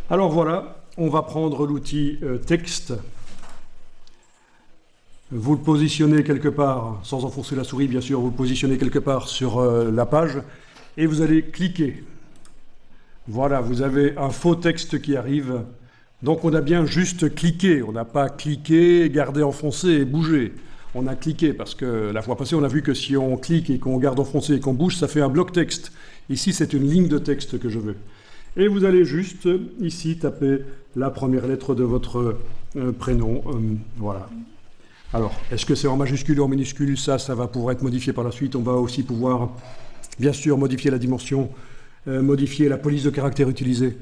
Alors voilà, on va prendre l'outil texte. Vous le positionnez quelque part, sans enfoncer la souris bien sûr, vous le positionnez quelque part sur la page et vous allez cliquer. Voilà, vous avez un faux texte qui arrive. Donc on a bien juste cliqué, on n'a pas cliqué, gardé enfoncé et bougé. On a cliqué parce que la fois passée on a vu que si on clique et qu'on garde enfoncé et qu'on bouge, ça fait un bloc texte. Ici c'est une ligne de texte que je veux. Et vous allez juste ici taper la première lettre de votre prénom. Voilà. Alors, est-ce que c'est en majuscule ou en minuscule? Ça va pouvoir être modifié par la suite. On va aussi pouvoir, bien sûr, modifier la dimension, modifier la police de caractère utilisée.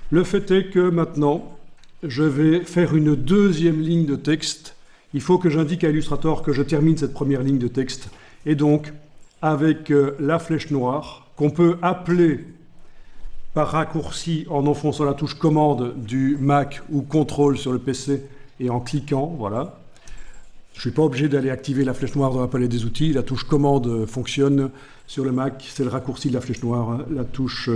Le fait est que maintenant, je vais faire une deuxième ligne de texte. Il faut que j'indique à Illustrator que je termine cette première ligne de texte. Et donc, avec la flèche noire, qu'on peut appeler par raccourci en enfonçant la touche commande du Mac ou contrôle sur le PC et en cliquant, voilà. Je ne suis pas obligé d'aller activer la flèche noire dans la palette des outils. La touche commande fonctionne sur le Mac, c'est le raccourci de la flèche noire, hein. La touche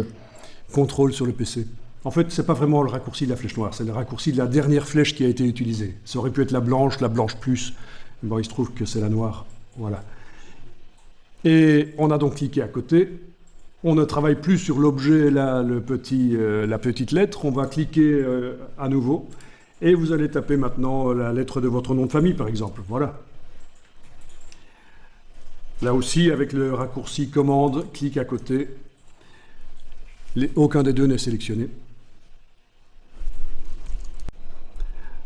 contrôle sur le PC. En fait, ce n'est pas vraiment le raccourci de la flèche noire, c'est le raccourci de la dernière flèche qui a été utilisée. Ça aurait pu être la blanche plus. Bon, il se trouve que c'est la noire, voilà. Et on a donc cliqué à côté. On ne travaille plus sur l'objet, là, la petite lettre. On va cliquer à nouveau. Et vous allez taper maintenant la lettre de votre nom de famille, par exemple. Voilà. Là aussi, avec le raccourci commande, clique à côté. Aucun des deux n'est sélectionné.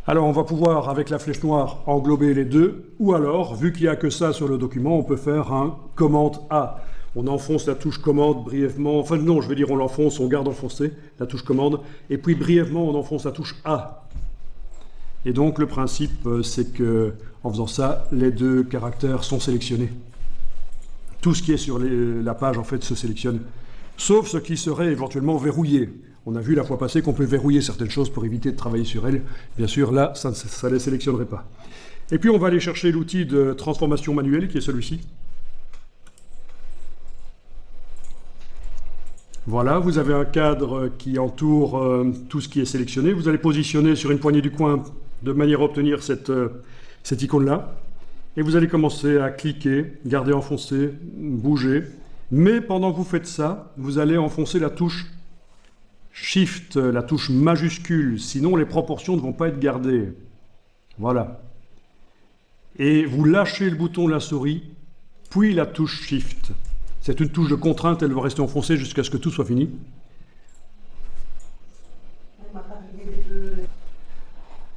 Alors, on va pouvoir, avec la flèche noire, englober les deux. Ou alors, vu qu'il n'y a que ça sur le document, on peut faire un commande A. On enfonce la touche commande brièvement, enfin non, je veux dire on l'enfonce, on garde enfoncé la touche commande, et puis brièvement on enfonce la touche A. Et donc le principe c'est que en faisant ça, les deux caractères sont sélectionnés. Tout ce qui est sur la page en fait se sélectionne, sauf ce qui serait éventuellement verrouillé. On a vu la fois passée qu'on peut verrouiller certaines choses pour éviter de travailler sur elles. Bien sûr là, ça ne les sélectionnerait pas. Et puis on va aller chercher l'outil de transformation manuelle qui est celui-ci. Voilà, vous avez un cadre qui entoure tout ce qui est sélectionné. Vous allez positionner sur une poignée du coin de manière à obtenir cette icône-là. Et vous allez commencer à cliquer, garder enfoncé, bouger. Mais pendant que vous faites ça, vous allez enfoncer la touche Shift, la touche majuscule. Sinon, les proportions ne vont pas être gardées. Voilà. Et vous lâchez le bouton de la souris, puis la touche Shift. C'est une touche de contrainte, elle va rester enfoncée jusqu'à ce que tout soit fini.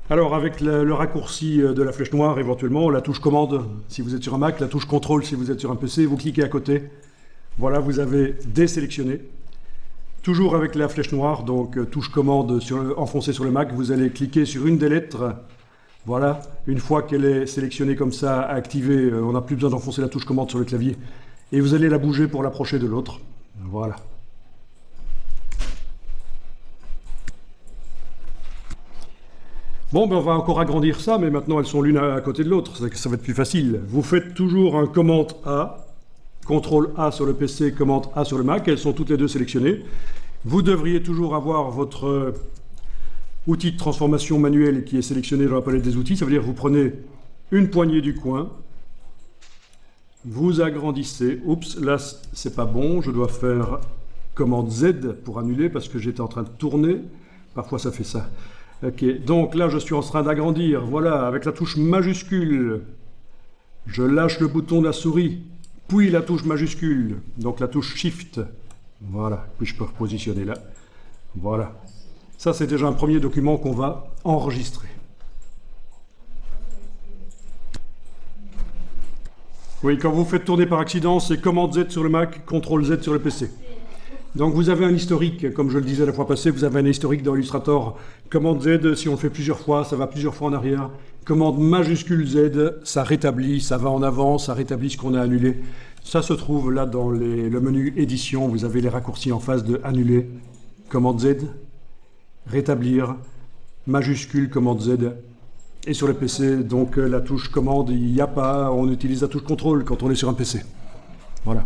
Alors avec le raccourci de la flèche noire, éventuellement, la touche commande si vous êtes sur un Mac, la touche contrôle si vous êtes sur un PC, vous cliquez à côté. Voilà, vous avez désélectionné. Toujours avec la flèche noire, donc touche commande enfoncée sur le Mac, vous allez cliquer sur une des lettres. Voilà, une fois qu'elle est sélectionnée comme ça, activée, on n'a plus besoin d'enfoncer la touche commande sur le clavier. Et vous allez la bouger pour l'approcher de l'autre. Voilà. Bon, ben on va encore agrandir ça, mais maintenant elles sont l'une à côté de l'autre. Ça va être plus facile. Vous faites toujours un commande A, CTRL A sur le PC, commande A sur le Mac. Elles sont toutes les deux sélectionnées. Vous devriez toujours avoir votre outil de transformation manuelle qui est sélectionné dans la palette des outils. Ça veut dire que vous prenez une poignée du coin. Vous agrandissez. Oups, là, c'est pas bon. Je dois faire commande Z pour annuler parce que j'étais en train de tourner. Parfois, ça fait ça. Ok, donc là, je suis en train d'agrandir. Voilà, avec la touche majuscule, je lâche le bouton de la souris, puis la touche majuscule, donc la touche Shift. Voilà, puis je peux repositionner là. Voilà. Ça, c'est déjà un premier document qu'on va enregistrer. Oui, quand vous faites tourner par accident, c'est commande Z sur le Mac, CTRL Z sur le PC. Donc vous avez un historique, comme je le disais la fois passée, vous avez un historique dans Illustrator. Commande Z, si on le fait plusieurs fois, ça va plusieurs fois en arrière. Commande majuscule Z, ça rétablit, ça va en avant, ça rétablit ce qu'on a annulé. Ça se trouve là dans le menu édition, vous avez les raccourcis en face de annuler, commande Z, rétablir, majuscule, commande Z. Et sur le PC, donc la touche commande, il n'y a pas, on utilise la touche contrôle quand on est sur un PC. Voilà.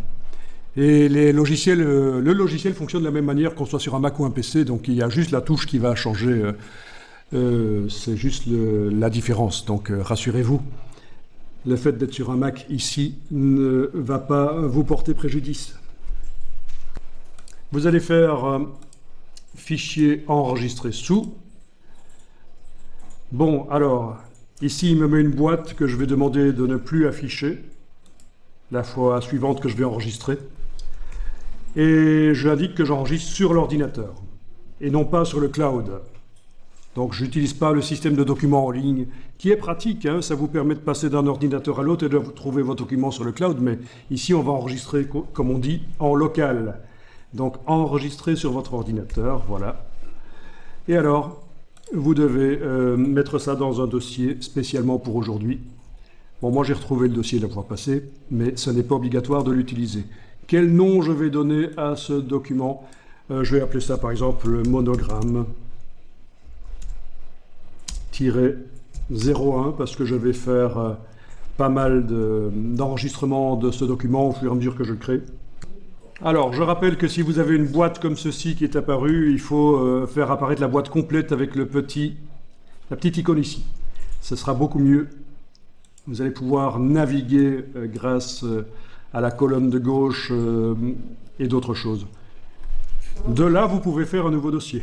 Et le logiciel fonctionne de la même manière qu'on soit sur un Mac ou un PC, donc il y a juste la touche qui va changer, c'est juste la différence, donc rassurez-vous. Le fait d'être sur un Mac ici ne va pas vous porter préjudice. Vous allez faire fichier enregistré sous. Bon, alors, ici il me met une boîte que je vais demander de ne plus afficher la fois suivante que je vais enregistrer. Et j'indique que j'enregistre sur l'ordinateur et non pas sur le cloud. Donc je n'utilise pas le système de documents en ligne, qui est pratique, hein, ça vous permet de passer d'un ordinateur à l'autre et de trouver vos documents sur le cloud, mais ici on va enregistrer, comme on dit, en local. Donc enregistrer sur votre ordinateur, voilà. Et alors, vous devez mettre ça dans un dossier spécialement pour aujourd'hui. Bon, moi j'ai retrouvé le dossier la fois passée, mais ce n'est pas obligatoire de l'utiliser. Quel nom je vais donner à ce document? Je vais appeler ça par exemple monogramme. 01 parce que je vais faire pas mal d'enregistrements de ce document au fur et à mesure que je le crée. Alors, je rappelle que si vous avez une boîte comme ceci qui est apparue, il faut faire apparaître la boîte complète avec la petite icône ici. Ce sera beaucoup mieux. Vous allez pouvoir naviguer grâce à la colonne de gauche et d'autres choses. De là, vous pouvez faire un nouveau dossier.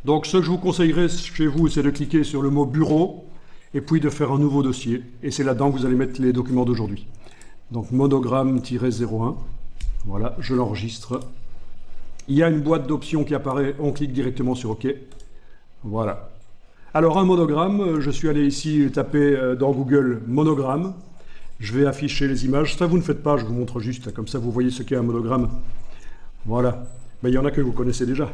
Donc ce que je vous conseillerais chez vous, c'est de cliquer sur le mot bureau et puis de faire un nouveau dossier. Et c'est là-dedans que vous allez mettre les documents d'aujourd'hui. Donc monogramme-01, voilà, je l'enregistre. Il y a une boîte d'options qui apparaît, on clique directement sur OK. Voilà. Alors un monogramme, je suis allé ici taper dans Google monogramme. Je vais afficher les images. Ça vous ne faites pas, je vous montre juste, comme ça vous voyez ce qu'est un monogramme. Voilà. Mais il y en a que vous connaissez déjà.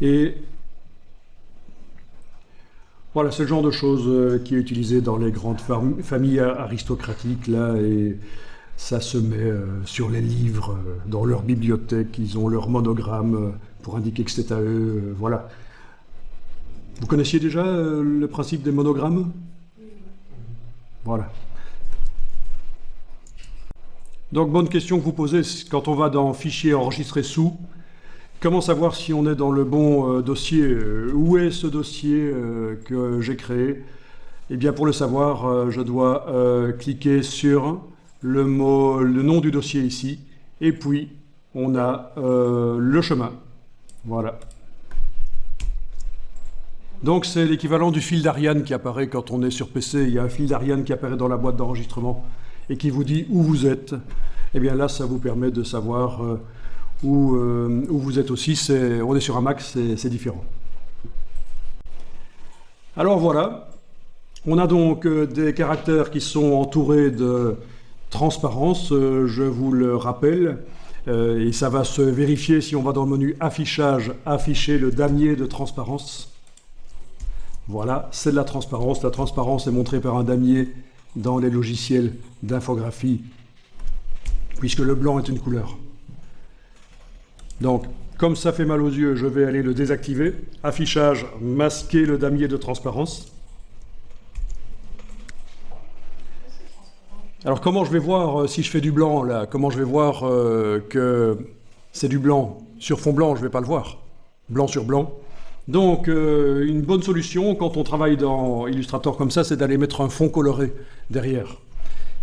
Et voilà, c'est le genre de choses qui est utilisé dans les grandes familles aristocratiques, là, et ça se met sur les livres, dans leur bibliothèque, ils ont leur monogramme pour indiquer que c'est à eux, voilà. Vous connaissiez déjà le principe des monogrammes? Voilà. Donc, bonne question que vous posez, quand on va dans Fichier enregistré sous, comment savoir si on est dans le bon dossier? Où est ce dossier que j'ai créé? Eh bien, pour le savoir, je dois cliquer sur le nom du dossier ici, et puis on a le chemin. Voilà. Donc, c'est l'équivalent du fil d'Ariane qui apparaît quand on est sur PC. Il y a un fil d'Ariane qui apparaît dans la boîte d'enregistrement et qui vous dit où vous êtes. Eh bien, là, ça vous permet de savoir où vous êtes aussi. On est sur un Mac, c'est différent. Alors voilà, on a donc des caractères qui sont entourés de transparence, je vous le rappelle, et ça va se vérifier si on va dans le menu affichage, afficher le damier de transparence. Voilà, c'est de la transparence. La transparence est montrée par un damier dans les logiciels d'infographie, puisque le blanc est une couleur. Donc, comme ça fait mal aux yeux, je vais aller le désactiver. Affichage, masquer le damier de transparence. Alors, comment je vais voir si je fais du blanc, là? Comment je vais voir que c'est du blanc? Sur fond blanc, je ne vais pas le voir. Blanc sur blanc. Donc, une bonne solution, quand on travaille dans Illustrator comme ça, c'est d'aller mettre un fond coloré derrière.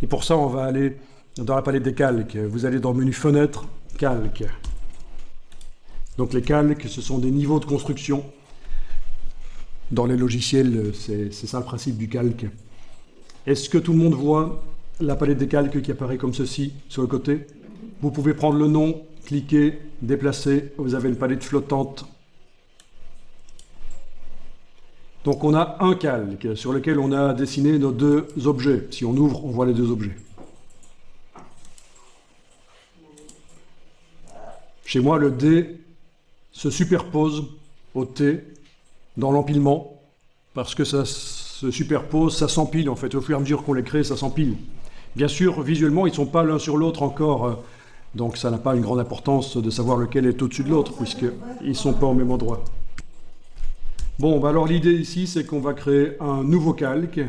Et pour ça, on va aller dans la palette des calques. Vous allez dans le menu Fenêtre, Calque. Donc les calques, ce sont des niveaux de construction. Dans les logiciels, c'est ça le principe du calque. Est-ce que tout le monde voit la palette des calques qui apparaît comme ceci, sur le côté? Vous pouvez prendre le nom, cliquer, déplacer, vous avez une palette flottante. Donc on a un calque sur lequel on a dessiné nos deux objets. Si on ouvre, on voit les deux objets. Chez moi, le D se superpose au T dans l'empilement, parce que ça se superpose, ça s'empile en fait. Au fur et à mesure qu'on les crée, ça s'empile. Bien sûr, visuellement, ils ne sont pas l'un sur l'autre encore, donc ça n'a pas une grande importance de savoir lequel est au-dessus de l'autre, puisqu'ils ne sont pas au même endroit. Bon, bah alors l'idée ici, c'est qu'on va créer un nouveau calque,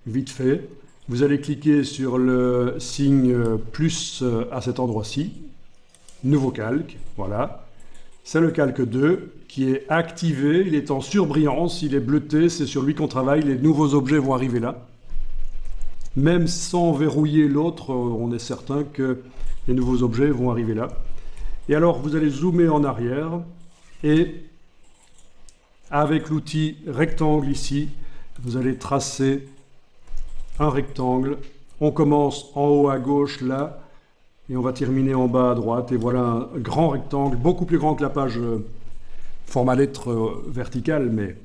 vite fait. Vous allez cliquer sur le signe plus à cet endroit-ci. Nouveau calque, voilà. C'est le calque 2 qui est activé, il est en surbrillance, il est bleuté, c'est sur lui qu'on travaille, les nouveaux objets vont arriver là. Même sans verrouiller l'autre, on est certain que les nouveaux objets vont arriver là. Et alors, vous allez zoomer en arrière et avec l'outil rectangle ici, vous allez tracer un rectangle. On commence en haut à gauche là et on va terminer en bas à droite. Et voilà un grand rectangle, beaucoup plus grand que la page format lettre verticale, mais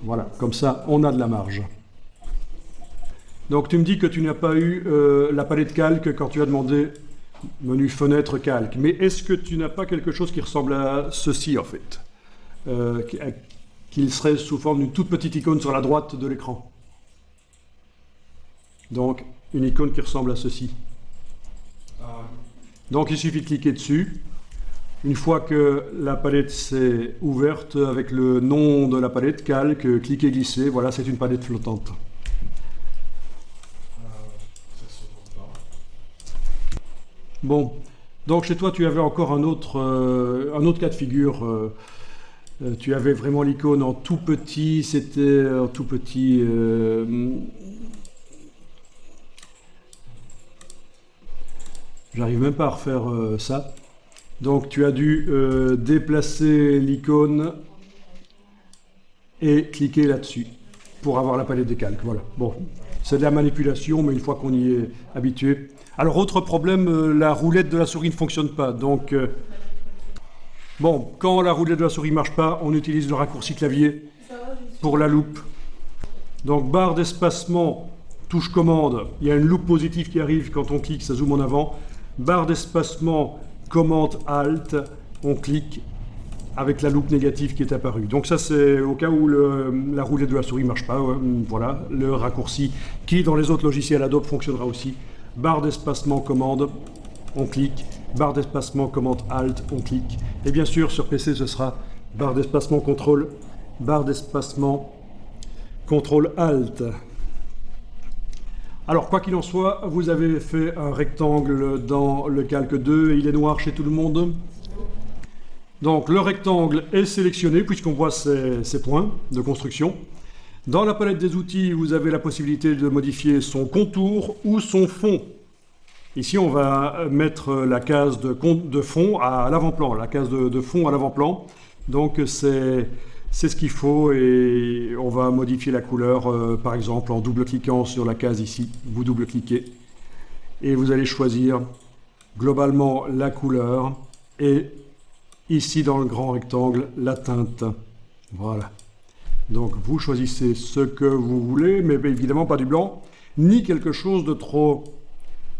voilà, comme ça on a de la marge. Donc tu me dis que tu n'as pas eu la palette calque quand tu as demandé menu fenêtre calque, mais est-ce que tu n'as pas quelque chose qui ressemble à ceci en fait, qu'il serait sous forme d'une toute petite icône sur la droite de l'écran? Donc une icône qui ressemble à ceci. Donc il suffit de cliquer dessus. Une fois que la palette s'est ouverte avec le nom de la palette calque, cliquez glisser, voilà, c'est une palette flottante. Bon, donc chez toi tu avais encore un autre cas de figure. Tu avais vraiment l'icône en tout petit, c'était en tout petit. J'arrive même pas à refaire ça. Donc tu as dû déplacer l'icône et cliquer là-dessus pour avoir la palette des calques. Voilà. Bon, c'est de la manipulation, mais une fois qu'on y est habitué. Alors autre problème, la roulette de la souris ne fonctionne pas. Donc bon, quand la roulette de la souris ne marche pas, on utilise le raccourci clavier pour la loupe. Donc barre d'espacement, touche commande, il y a une loupe positive qui arrive quand on clique, ça zoome en avant. Barre d'espacement, commande Alt, on clique avec la loupe négative qui est apparue. Donc ça c'est au cas où la roulette de la souris ne marche pas, voilà, le raccourci qui dans les autres logiciels Adobe fonctionnera aussi. Barre d'espacement, commande, on clique. Barre d'espacement, commande Alt, on clique. Et bien sûr sur PC ce sera barre d'espacement, contrôle, barre d'espacement, contrôle Alt. Alors, quoi qu'il en soit, vous avez fait un rectangle dans le calque 2 et il est noir chez tout le monde. Donc, le rectangle est sélectionné puisqu'on voit ses points de construction. Dans la palette des outils, vous avez la possibilité de modifier son contour ou son fond. Ici, on va mettre la case de fond à l'avant-plan, la case de fond à l'avant-plan. Donc, c'est ce qu'il faut et on va modifier la couleur, par exemple en double-cliquant sur la case ici. Vous double-cliquez et vous allez choisir globalement la couleur et ici dans le grand rectangle la teinte. Voilà. Donc vous choisissez ce que vous voulez, mais évidemment pas du blanc, ni quelque chose de trop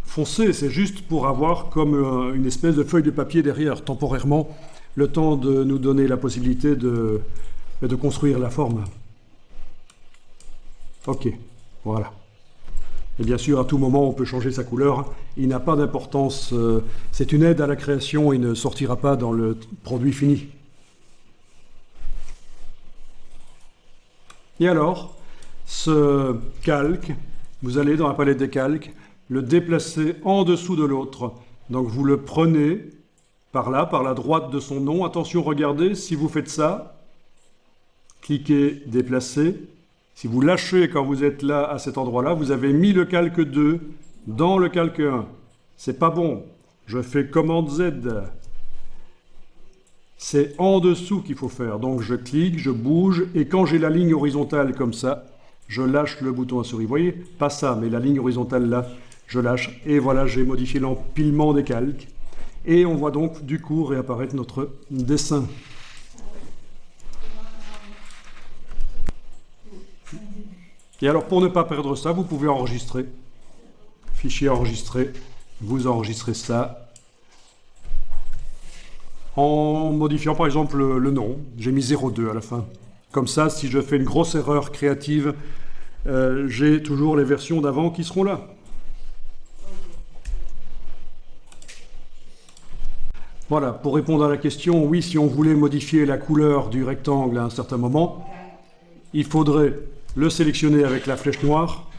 foncé. C'est juste pour avoir comme une espèce de feuille de papier derrière, temporairement, le temps de nous donner la possibilité de construire la forme. Ok, voilà. Et bien sûr, à tout moment, on peut changer sa couleur. Il n'a pas d'importance. C'est une aide à la création. Il ne sortira pas dans le produit fini. Et alors, ce calque, vous allez dans la palette des calques, le déplacer en dessous de l'autre. Donc vous le prenez par là, par la droite de son nom. Attention, regardez, si vous faites ça, cliquez, déplacer. Si vous lâchez quand vous êtes là, à cet endroit-là, vous avez mis le calque 2 dans le calque 1. C'est pas bon. Je fais commande Z. C'est en dessous qu'il faut faire. Donc je clique, je bouge, et quand j'ai la ligne horizontale comme ça, je lâche le bouton à souris. Vous voyez? Pas ça, mais la ligne horizontale là, je lâche. Et voilà, j'ai modifié l'empilement des calques. Et on voit donc du coup réapparaître notre dessin. Et alors, pour ne pas perdre ça, vous pouvez enregistrer. Fichier enregistré, vous enregistrez ça en modifiant par exemple le nom. J'ai mis 02 à la fin. Comme ça, si je fais une grosse erreur créative, j'ai toujours les versions d'avant qui seront là. Voilà, pour répondre à la question, oui, si on voulait modifier la couleur du rectangle à un certain moment, il faudrait le sélectionner avec la flèche noire.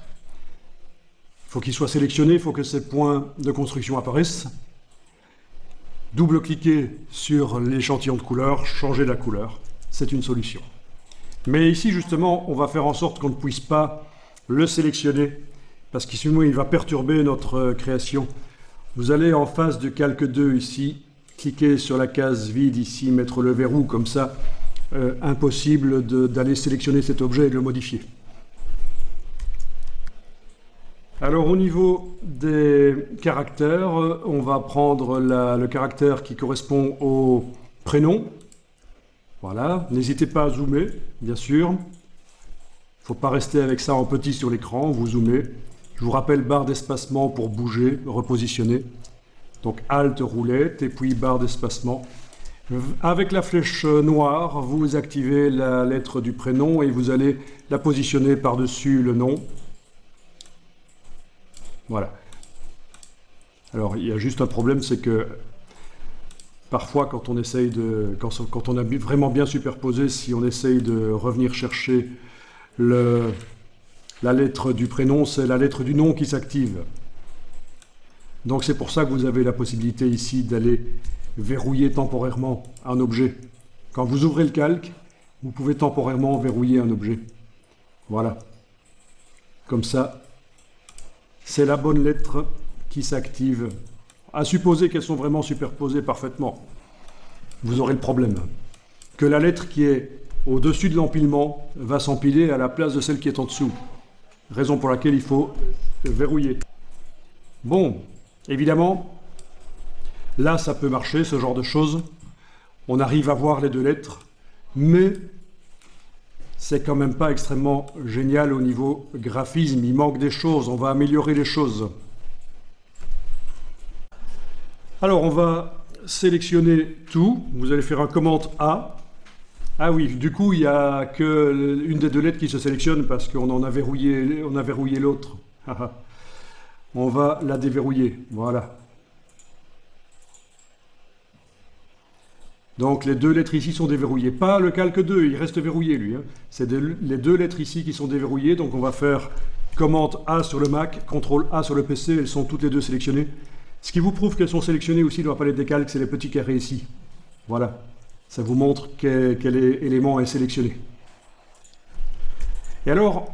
Il faut qu'il soit sélectionné, il faut que ces points de construction apparaissent. Double-cliquer sur l'échantillon de couleur, changer la couleur. C'est une solution. Mais ici, justement, on va faire en sorte qu'on ne puisse pas le sélectionner, parce que sinon, il va perturber notre création. Vous allez en face de calque 2 ici, cliquer sur la case vide ici, mettre le verrou comme ça, impossible d'aller sélectionner cet objet et de le modifier. Alors au niveau des caractères, on va prendre le caractère qui correspond au prénom. Voilà, n'hésitez pas à zoomer, bien sûr. Il ne faut pas rester avec ça en petit sur l'écran, vous zoomez. Je vous rappelle barre d'espacement pour bouger, repositionner. Donc Alt roulette et puis barre d'espacement. Avec la flèche noire, vous activez la lettre du prénom et vous allez la positionner par-dessus le nom. Voilà. Alors, il y a juste un problème, c'est que parfois, quand on essaye quand on a vraiment bien superposé, si on essaye de revenir chercher la lettre du prénom, c'est la lettre du nom qui s'active. Donc, c'est pour ça que vous avez la possibilité ici d'aller verrouiller temporairement un objet. Quand vous ouvrez le calque, vous pouvez temporairement verrouiller un objet. Voilà. Comme ça, c'est la bonne lettre qui s'active. À supposer qu'elles sont vraiment superposées parfaitement, vous aurez le problème que la lettre qui est au-dessus de l'empilement va s'empiler à la place de celle qui est en dessous. Raison pour laquelle il faut verrouiller. Bon, évidemment, là ça peut marcher, ce genre de choses. On arrive à voir les deux lettres, mais c'est quand même pas extrêmement génial au niveau graphisme. Il manque des choses, on va améliorer les choses. Alors on va sélectionner tout. Vous allez faire un commande A. Ah oui, du coup il n'y a qu'une des deux lettres qui se sélectionne parce qu'on en a verrouillé, on a verrouillé l'autre. On va la déverrouiller, voilà. Donc les deux lettres ici sont déverrouillées. Pas le calque 2, il reste verrouillé lui. C'est les deux lettres ici qui sont déverrouillées. Donc on va faire commande A sur le Mac, CTRL A sur le PC, elles sont toutes les deux sélectionnées. Ce qui vous prouve qu'elles sont sélectionnées aussi dans la palette des calques, c'est les petits carrés ici. Voilà, ça vous montre quel élément est sélectionné. Et alors,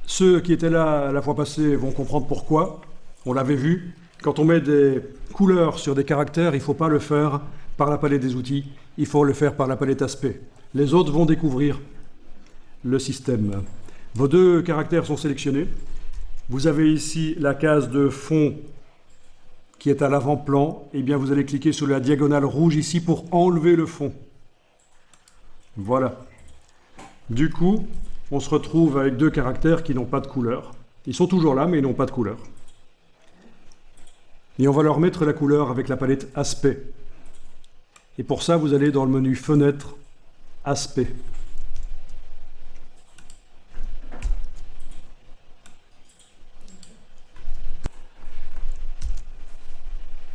ceux qui étaient là la fois passée vont comprendre pourquoi. On l'avait vu, quand on met des couleurs sur des caractères, il ne faut pas le faire par la palette des outils, il faut le faire par la palette aspect. Les autres vont découvrir le système. Vos deux caractères sont sélectionnés. Vous avez ici la case de fond qui est à l'avant-plan. Et bien vous allez cliquer sur la diagonale rouge ici pour enlever le fond. Voilà. Du coup, on se retrouve avec deux caractères qui n'ont pas de couleur. Ils sont toujours là, mais ils n'ont pas de couleur. Et on va leur mettre la couleur avec la palette aspect. Et pour ça, vous allez dans le menu Fenêtre, Aspect.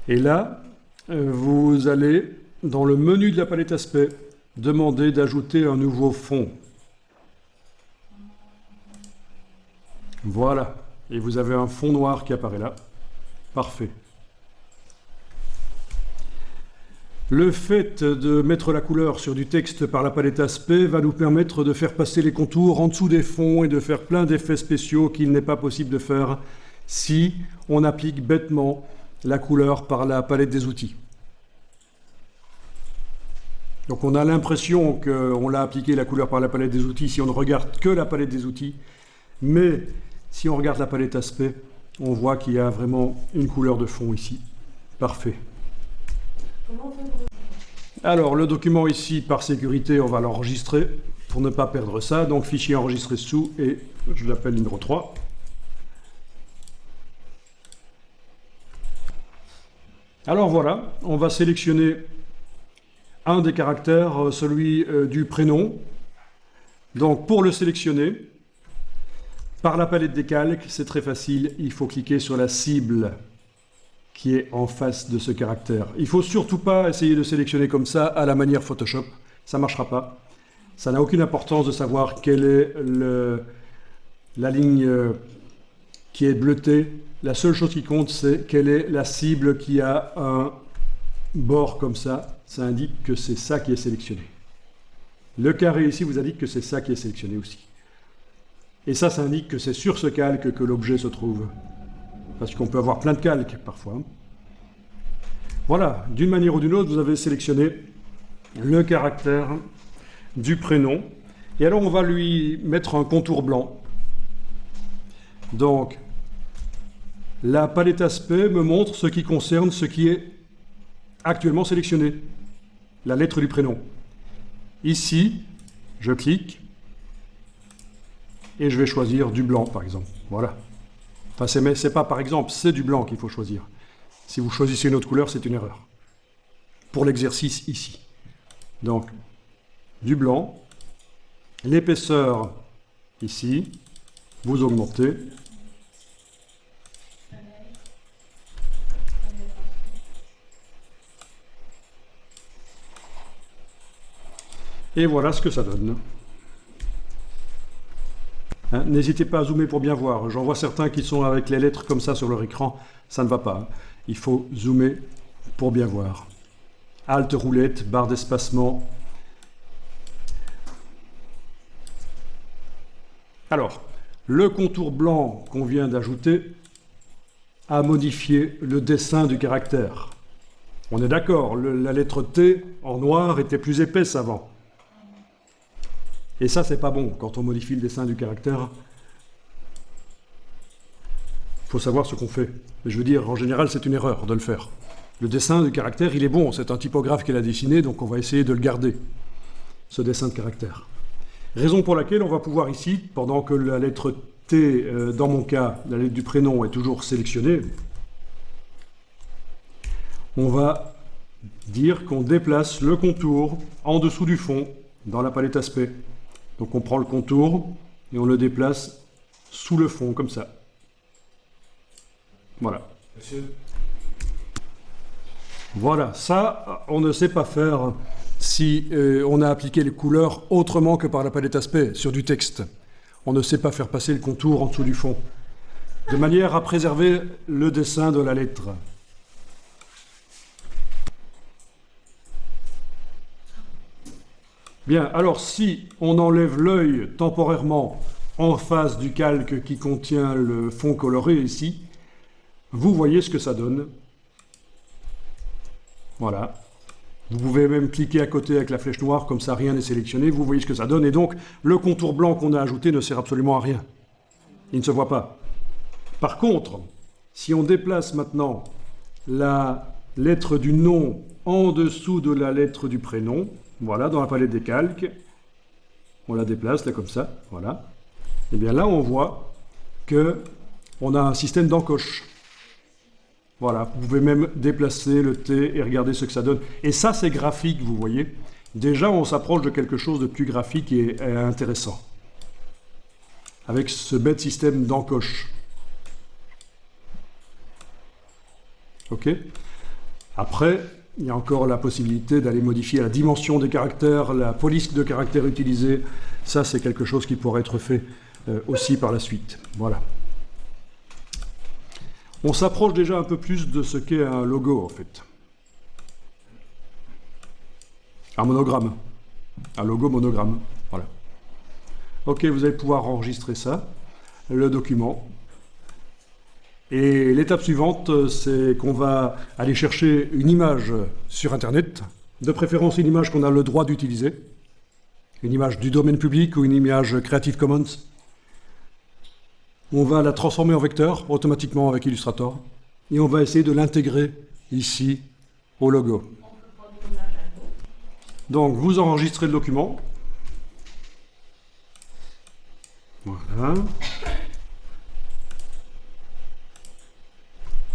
Et là, vous allez, dans le menu de la palette Aspect, demander d'ajouter un nouveau fond. Voilà. Et vous avez un fond noir qui apparaît là. Parfait. Le fait de mettre la couleur sur du texte par la palette aspect va nous permettre de faire passer les contours en dessous des fonds et de faire plein d'effets spéciaux qu'il n'est pas possible de faire si on applique bêtement la couleur par la palette des outils. Donc on a l'impression qu'on l'a appliqué la couleur par la palette des outils si on ne regarde que la palette des outils, mais si on regarde la palette aspect, on voit qu'il y a vraiment une couleur de fond ici. Parfait. Alors, le document ici, par sécurité, on va l'enregistrer pour ne pas perdre ça. Donc, fichier enregistré sous et je l'appelle numéro 3. Alors voilà, on va sélectionner un des caractères, celui du prénom. Donc, pour le sélectionner, par la palette des calques, c'est très facile, il faut cliquer sur la cible qui est en face de ce caractère. Il ne faut surtout pas essayer de sélectionner comme ça à la manière Photoshop, ça ne marchera pas. Ça n'a aucune importance de savoir quelle est la ligne qui est bleutée. La seule chose qui compte, c'est quelle est la cible qui a un bord comme ça. Ça indique que c'est ça qui est sélectionné. Le carré ici vous indique que c'est ça qui est sélectionné aussi. Et ça indique que c'est sur ce calque que l'objet se trouve. Parce qu'on peut avoir plein de calques parfois. Voilà, d'une manière ou d'une autre, vous avez sélectionné le caractère du prénom. Et alors on va lui mettre un contour blanc. Donc, la palette aspect me montre ce qui concerne ce qui est actuellement sélectionné, la lettre du prénom. Ici, je clique et je vais choisir du blanc, par exemple. Voilà. Enfin, c'est pas par exemple, c'est du blanc qu'il faut choisir. Si vous choisissez une autre couleur, c'est une erreur. Pour l'exercice ici. Donc, du blanc, l'épaisseur ici, vous augmentez. Et voilà ce que ça donne. Hein, n'hésitez pas à zoomer pour bien voir. J'en vois certains qui sont avec les lettres comme ça sur leur écran. Ça ne va pas. Il faut zoomer pour bien voir. Alt roulette, barre d'espacement. Alors, le contour blanc qu'on vient d'ajouter a modifié le dessin du caractère. On est d'accord, la lettre T en noir était plus épaisse avant. Et ça, c'est pas bon. Quand on modifie le dessin du caractère, il faut savoir ce qu'on fait. Je veux dire, en général, c'est une erreur de le faire. Le dessin du caractère, il est bon. C'est un typographe qui l'a dessiné, donc on va essayer de le garder, ce dessin de caractère. Raison pour laquelle on va pouvoir ici, pendant que la lettre T, dans mon cas, la lettre du prénom est toujours sélectionnée, on va dire qu'on déplace le contour en dessous du fond dans la palette aspect. Donc on prend le contour et on le déplace sous le fond, comme ça. Voilà. Monsieur. Voilà, ça, on ne sait pas faire si on a appliqué les couleurs autrement que par la palette aspect sur du texte. On ne sait pas faire passer le contour en dessous du fond, de manière à préserver le dessin de la lettre. Bien, alors si on enlève l'œil temporairement en face du calque qui contient le fond coloré ici, vous voyez ce que ça donne. Voilà. Vous pouvez même cliquer à côté avec la flèche noire, comme ça rien n'est sélectionné, vous voyez ce que ça donne, et donc le contour blanc qu'on a ajouté ne sert absolument à rien. Il ne se voit pas. Par contre, si on déplace maintenant la lettre du nom en dessous de la lettre du prénom, voilà, dans la palette des calques, on la déplace là comme ça, voilà. Et bien là, on voit que on a un système d'encoche. Voilà, vous pouvez même déplacer le T et regarder ce que ça donne. Et ça, c'est graphique, vous voyez. Déjà, on s'approche de quelque chose de plus graphique et intéressant. Avec ce bête système d'encoche. OK ? Après, il y a encore la possibilité d'aller modifier la dimension des caractères, la police de caractères utilisés. Ça, c'est quelque chose qui pourrait être fait aussi par la suite. Voilà. On s'approche déjà un peu plus de ce qu'est un logo, en fait. Un monogramme. Un logo monogramme. Voilà. OK, vous allez pouvoir enregistrer ça, le document. Et l'étape suivante, c'est qu'on va aller chercher une image sur Internet, de préférence une image qu'on a le droit d'utiliser, une image du domaine public ou une image Creative Commons. On va la transformer en vecteur automatiquement avec Illustrator et on va essayer de l'intégrer ici au logo. Donc vous enregistrez le document. Voilà.